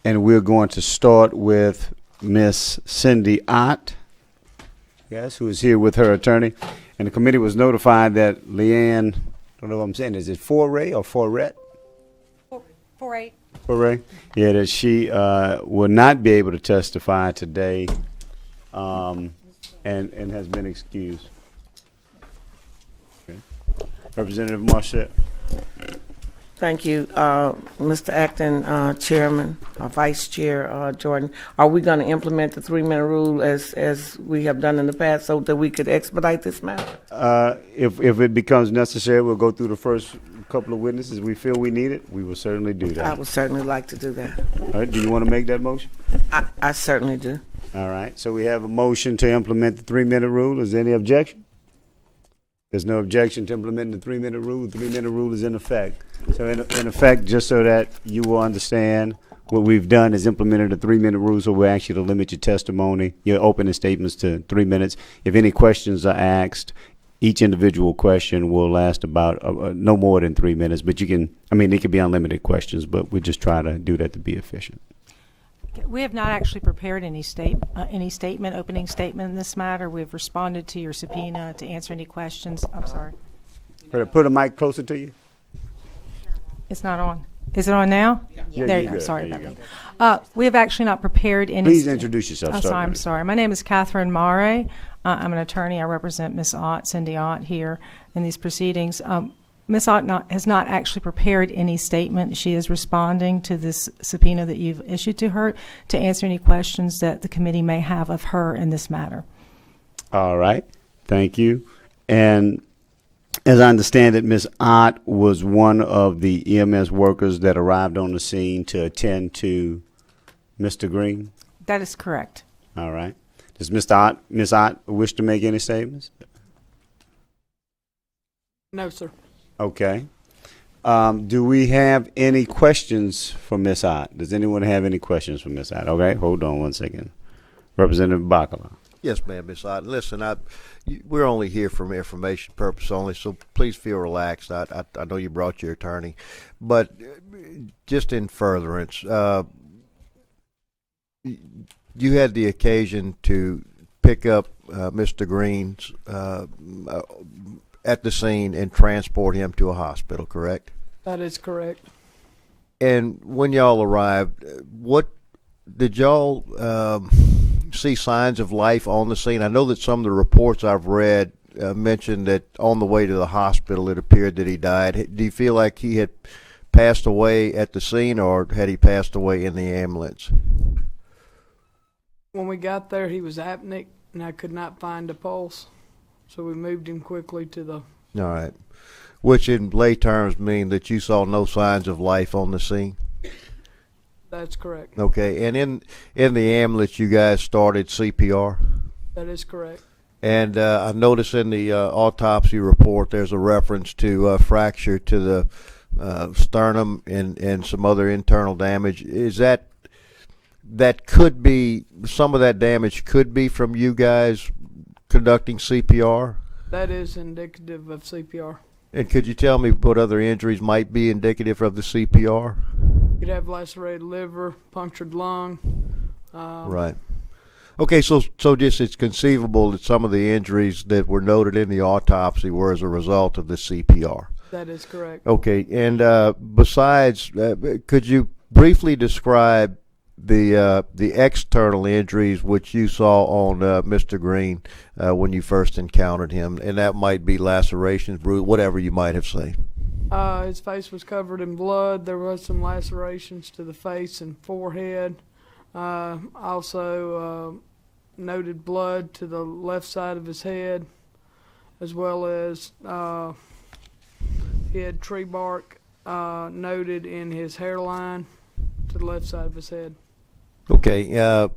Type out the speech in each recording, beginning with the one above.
And we're going to start with Miss Cindy Ott, yes, who is here with her attorney. And the committee was notified that Leanne, I don't know what I'm saying, is it Foray or Forret? Foray. Foray? Yeah, that she will not be able to testify today and has been excused. Okay. Representative Marshall. Thank you, Mr. Acting Chairman, Vice Chair Jordan. Are we going to implement the 3-minute rule as we have done in the past so that we could expedite this matter? If it becomes necessary, we'll go through the first couple of witnesses. We feel we need it, we will certainly do that. I would certainly like to do that. All right, do you want to make that motion? I certainly do. All right, so we have a motion to implement the 3-minute rule. Is there any objection? There's no objection to implementing the 3-minute rule. The 3-minute rule is in effect. So in effect, just so that you will understand, what we've done is implemented a 3-minute rule, so we're actually to limit your testimony, your opening statements to 3 minutes. If any questions are asked, each individual question will last about no more than 3 minutes, but you can, I mean, it could be unlimited questions, but we just try to do that to be efficient. We have not actually prepared any statement, opening statement in this matter. We've responded to your subpoena to answer any questions. I'm sorry. Put a mic closer to you. It's not on. Is it on now? Yeah, there you go. Sorry about that. We have actually not prepared any. Please introduce yourself. I'm sorry. My name is Catherine Mare. I'm an attorney. I represent Ms. Ott, Cindy Ott, here in these proceedings. Ms. Ott has not actually prepared any statement. She is responding to this subpoena that you've issued to her to answer any questions that the committee may have of her in this matter. All right. Thank you. And as I understand it, Ms. Ott was one of the EMS workers that arrived on the scene to attend to Mr. Greene? That is correct. All right. Does Ms. Ott wish to make any statements? No, sir. Okay. Do we have any questions for Ms. Ott? Does anyone have any questions for Ms. Ott? Okay, hold on one second. Representative Bacala. Yes, ma'am, Ms. Ott. Listen, we're only here for information purpose only, so please feel relaxed. I know you brought your attorney, but just in furtherance, you had the occasion to pick up Mr. Greene's at the scene and transport him to a hospital, correct? That is correct. And when y'all arrived, what did y'all see signs of life on the scene? I know that some of the reports I've read mentioned that on the way to the hospital it appeared that he died. Do you feel like he had passed away at the scene, or had he passed away in the ambulance? When we got there, he was apneic, and I could not find a pulse. So we moved him quickly to the... All right. Which in lay terms mean that you saw no signs of life on the scene? That's correct. Okay. And in the ambulance, you guys started CPR? That is correct. And I noticed in the autopsy report there's a reference to fracture to the sternum and some other internal damage. Is that could be, some of that damage could be from you guys conducting CPR? That is indicative of CPR. And could you tell me what other injuries might be indicative of the CPR? You could have lacerated liver, punctured lung. Right. Okay, so just it's conceivable that some of the injuries that were noted in the autopsy were as a result of the CPR. That is correct. Okay, and besides, could you briefly describe the external injuries which you saw on Mr. Greene when you first encountered him, and that might be lacerations, bruise, whatever you might have seen? His face was covered in blood. There was some lacerations to the face and forehead. Also noted blood to the left side of his head, as well as he had tree bark noted in his hairline to the left side of his head. Okay.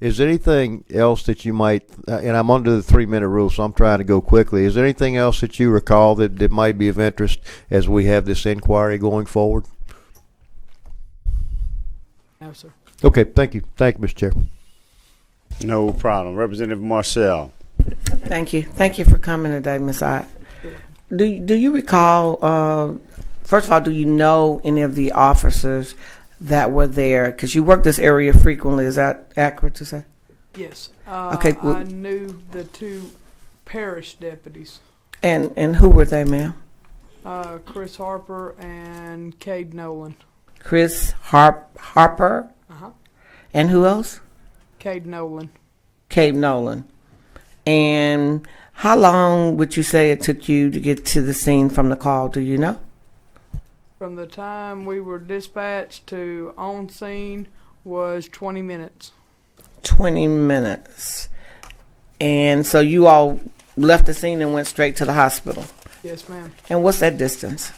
Is there anything else that you might, and I'm under the 3-minute rule, so I'm trying to go quickly. Is there anything else that you recall that might be of interest as we have this inquiry going forward? No, sir. Okay. Thank you. Thank you, Mr. Chair. No problem. Representative Marcel. Thank you. Thank you for coming today, Ms. Ott. Do you recall, first of all, do you know any of the officers that were there? Because you work this area frequently. Is that accurate to say? Yes. Okay, well- I knew the two parish deputies, And who were they, ma'am? Chris Harper and Cade Nolan. Chris Harper, Uh-huh. and who else? Cade Nolan. Cade Nolan. And how long would you say it took you to get to the scene from the call? Do you know? From the time we were dispatched to on scene was 20 minutes. 20 minutes. And so you all left the scene and went straight to the hospital. Yes, ma'am. And what's that distance?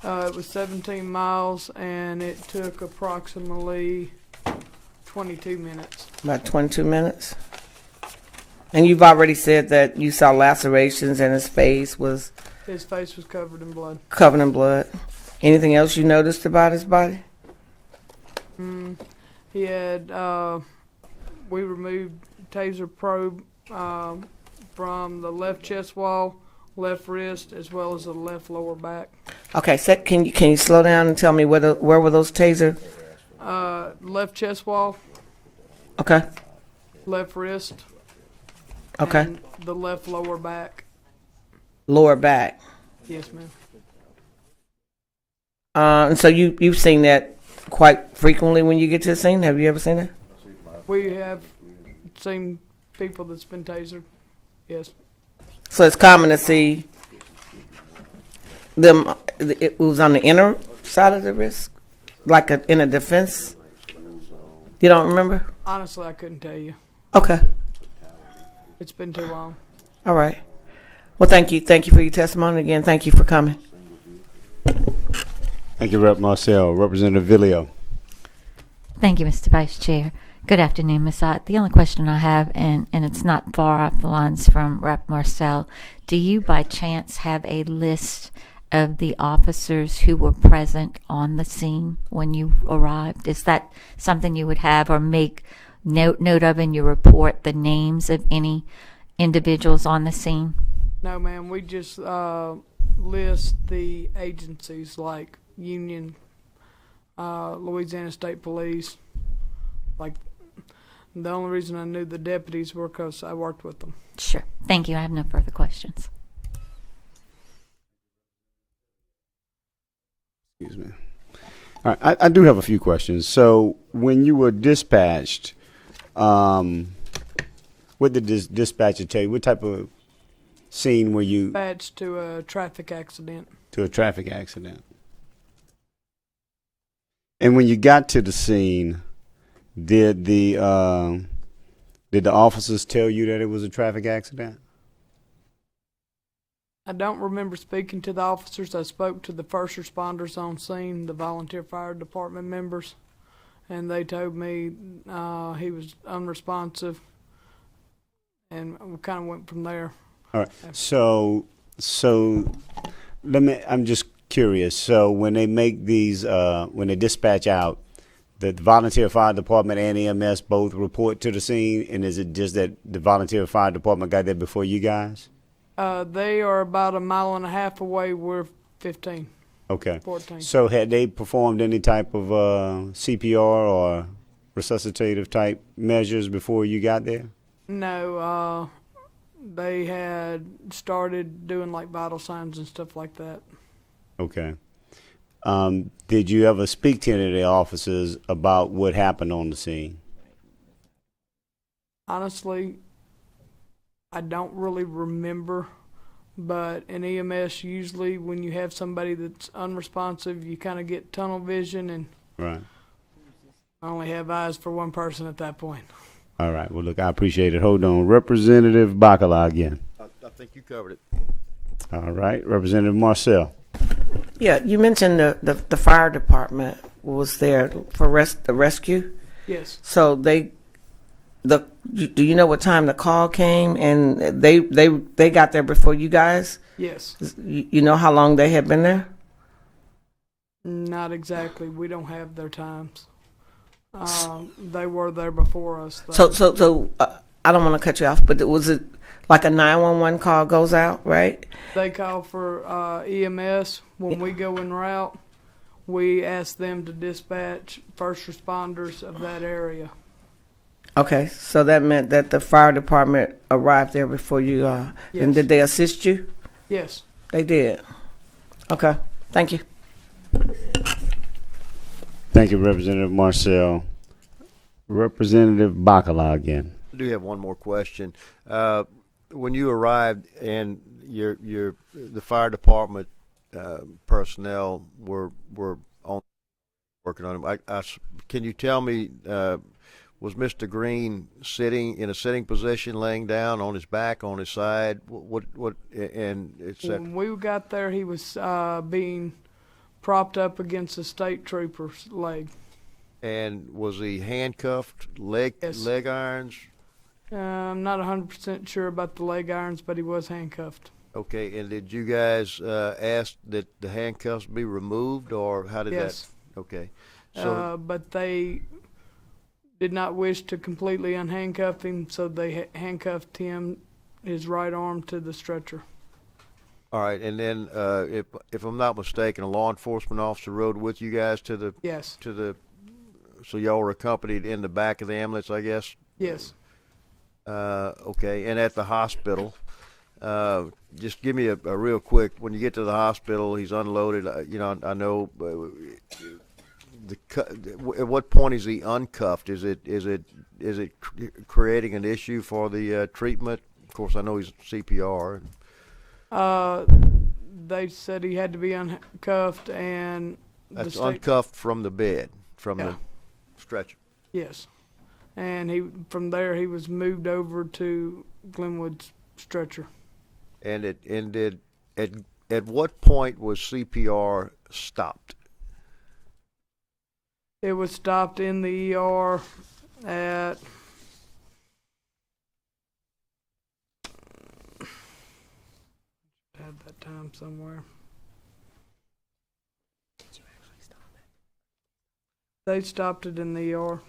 It was 17 miles, and it took approximately 22 minutes. About 22 minutes. And you've already said that you saw lacerations and his face was His face was covered in blood. covered in blood. Anything else you noticed about his body? He had, we removed taser probe from the left chest wall, left wrist, as well as the left lower back. Okay, so can you slow down and tell me where were those taser? Left chest wall, Okay, left wrist, okay. and the left lower back. Lower back. Yes, ma'am. And so you've seen that quite frequently when you get to the scene. Have you ever seen that? We have seen people that's been tasered. Yes. So it's common to see them. It was on the inner side of the wrist, like in a defense. You don't remember? Honestly, I couldn't tell you. Okay. It's been too long. All right. Well, thank you. Thank you for your testimony again. Thank you for coming. Thank you, Rep. Marcel. Representative Villio. Thank you, Mr. Vice Chair. Good afternoon, Ms. Ott. The only question I have, and it's not far off the lines from Rep. Marcel, do you by chance have a list of the officers who were present on the scene when you arrived? Is that something you would have or make note of in your report, the names of any individuals on the scene? No, ma'am. We just list the agencies like Union, Louisiana State Police. Like, the only reason I knew the deputies were because I worked with them. Sure. Thank you. I have no further questions. Excuse me. All right, I do have a few questions. So, when you were dispatched, what did this dispatcher tell you? What type of scene were you Dispatched to a traffic accident. to? A traffic accident. And when you got to the scene, did the officers tell you that it was a traffic accident? I don't remember speaking to the officers. I spoke to the first responders on scene, the volunteer fire department members, and they told me he was unresponsive, and we kind of went from there. All right. So I'm just curious. So when they make these, when they dispatch out, the volunteer fire department and EMS both report to the scene, and is it just that the volunteer fire department got there before you guys? They are about 1.5 miles away. We're 15, Okay. 14. So had they performed any type of CPR or resuscitative type measures before you got there? No, they had started doing like vital signs and stuff like that. Okay. Did you ever speak to any of the officers about what happened on the scene? Honestly, I don't really remember, but in EMS, usually when you have somebody that's unresponsive, you kind of get tunnel vision, and Right. I only have eyes for one person at that point. All right. Well, look, I appreciate it. Hold on. Representative Bacala again. I think you covered it. All right. Representative Marcel. Yeah, you mentioned the fire department was there for the rescue. Yes. So do you know what time the call came? And they got there before you guys. Yes. You know how long they had been there? Not exactly. We don't have their times. They were there before us, though. So I don't want to cut you off, but was it like a 911 call goes out, right? They call for EMS when we go en route. we asked them to dispatch first responders of that area. Okay, so that meant that the fire department arrived there before you, and Yes. did they assist you? Yes. They did. Okay, thank you. Thank you, Representative Marcel. Representative Bacala again. I do have one more question. When you arrived and the fire department personnel were on working on him, can you tell me, was Mr. Greene sitting in a sitting position, laying down on his back, on his side? What and it's When we got there, he was being propped up against a state trooper's leg. and was he handcuffed, leg Yes. irons? I'm not 100% sure about the leg irons, but he was handcuffed. Okay, and did you guys ask that the handcuffs be removed, or how did Yes. that? Okay, so But they did not wish to completely unhandcuff him, so they handcuffed his right arm to the stretcher. all right, and then if I'm not mistaken, a law enforcement officer rode with you guys to the Yes. so y'all were accompanied in the back of the ambulance, I guess. Yes. Okay, and at the hospital, just give me a real quick. When you get to the hospital, he's unloaded. I know. At what point is he uncuffed? Is it creating an issue for the treatment? Of course, I know he's CPR. They said he had to be uncuffed, and the That's state, uncuffed from the bed, from Yeah. the stretcher. yes, and from there he was moved over to Glenwood's stretcher. And it ended at what point was CPR stopped? It was stopped in the ER at had that time somewhere. They stopped it in the ER.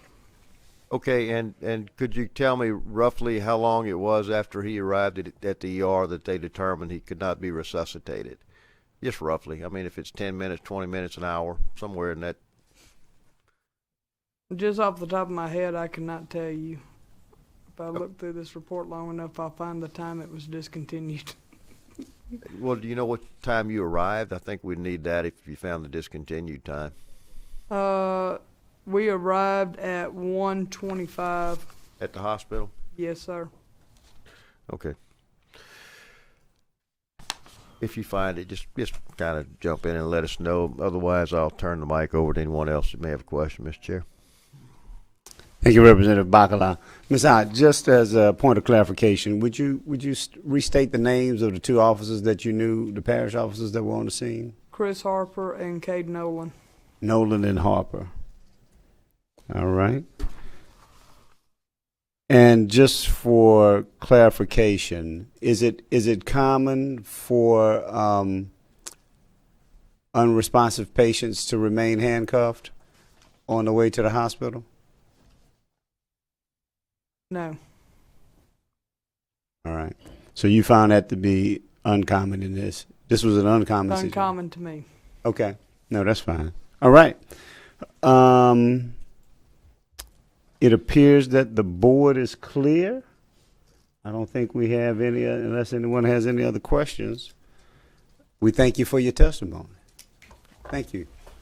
Okay, and could you tell me roughly how long it was after he arrived at the ER that they determined he could not be resuscitated? Just roughly. I mean, if it's 10 minutes, 20 minutes, an hour, somewhere in that. Just off the top of my head, I cannot tell you. If I look through this report long enough, I'll find the time it was discontinued. Well, do you know what time you arrived? I think we'd need that if you found the discontinued time. We arrived at 1:25. At the hospital? Yes, sir. Okay. If you find it, just kind of jump in and let us know. Otherwise, I'll turn the mic over to anyone else that may have a question, Mr. Chair. Thank you, Representative Bacala. Ms. Ott, just as a point of clarification, would you restate the names of the two officers that you knew, the parish officers that were on the scene? Chris Harper and Cade Nolan. Nolan and Harper. All right. And just for clarification, is it common for unresponsive patients to remain handcuffed on the way to the hospital? No. All right. So you found that to be uncommon in this. This was an uncommon situation. Uncommon to me. Okay. No, that's fine. All right. It appears that the board is clear. I don't think we have any, unless anyone has any other questions. We thank you for your testimony. Thank you.